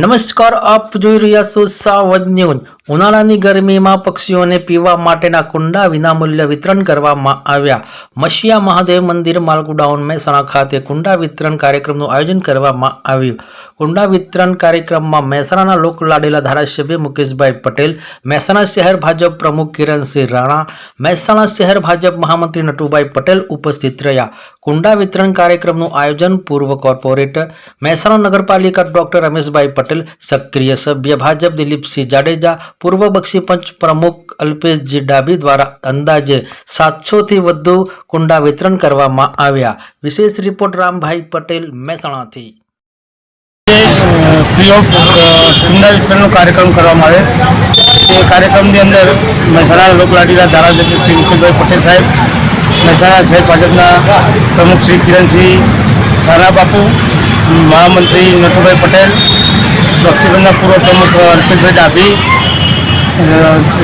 નમસ્કાર, આપ જોઈ રહ્યા છો સાવજ ન્યૂઝ। ઉનાળાની ગરમીમાં પક્ષીઓને પીવા માટેના કુંડા વિનામૂલ્ય વિતરણ કરવામાં આવ્યા। મશિયા મહાદેવ મંદિર માલગોડાઉન મહેસાણા ખાતે કુંડા વિતરણ કાર્યક્રમનું આયોજન કરવામાં આવ્યું। કુંડા વિતરણ કાર્યક્રમમાં મહેસાણાના લોકલાડીલા ધારાસભ્ય મુકેશભાઈ પટેલ, મહેસાણા શહેર ભાજપ પ્રમુખ કિરણસિંહ રાણા, મહેસાણા શહેર ભાજપ મહામંત્રી નટુભાઈ પટેલ ઉપસ્થિત રહ્યા। કુંડા વિતરણ કાર્યક્રમનું આયોજન પૂર્વ કોર્પોરેટર મહેસાણા નગરપાલિકા ડોક્ટર રમેશભાઈ પટેલ, સક્રિય સભ્ય ભાજપ દિલીપસિંહ જાડેજા, પૂર્વ બક્ષી પંચ પ્રમુખ અલ્પેશજી ડાભી દ્વારા અંદાજે 700 થી વધુ કુંડા વિતરણ કરવામાં આવ્યા। વિશેષ રિપોર્ટ રામભાઈ પટેલ, મહેસાણાથી। કુંડા વિતરણનો કાર્યક્રમ કરવામાં આવે તે કાર્યક્રમની અંદર મહેસાણા લોકલાડીલા ધારાસભ્ય શ્રી મુકેશભાઈ પટેલ સાહેબ, મહેસાણા શહેર ભાજપના પ્રમુખ શ્રી કિરણસિંહ રાણા બાપુ, મહામંત્રી નટુભાઈ પટેલ, બક્ષીપંચના પૂર્વ પ્રમુખ અલ્પેશભાઈ ડાભી,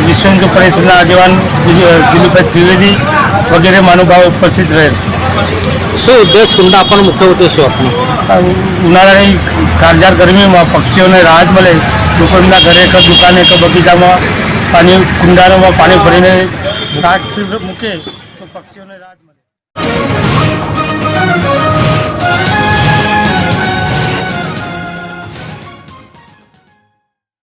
વિશ્વ હિન્દુ પરિષદના આગેવાન દિલીપભાઈ ત્રિવેદી વગેરે મહાનુભાવો ઉપસ્થિત રહેલ। શું ઉદ્દેશ કુંડા આપવાનો મુખ્ય ઉદ્દેશ ઉનાળાની કાળઝાળ ગરમીમાં પક્ષીઓને રાહત મળે, લોકો એમના ઘરે એક દુકાને એક બગીચામાં પાણી કુંડારોમાં પાણી ભરીને મૂકે તો પક્ષીઓને રાહત મળે।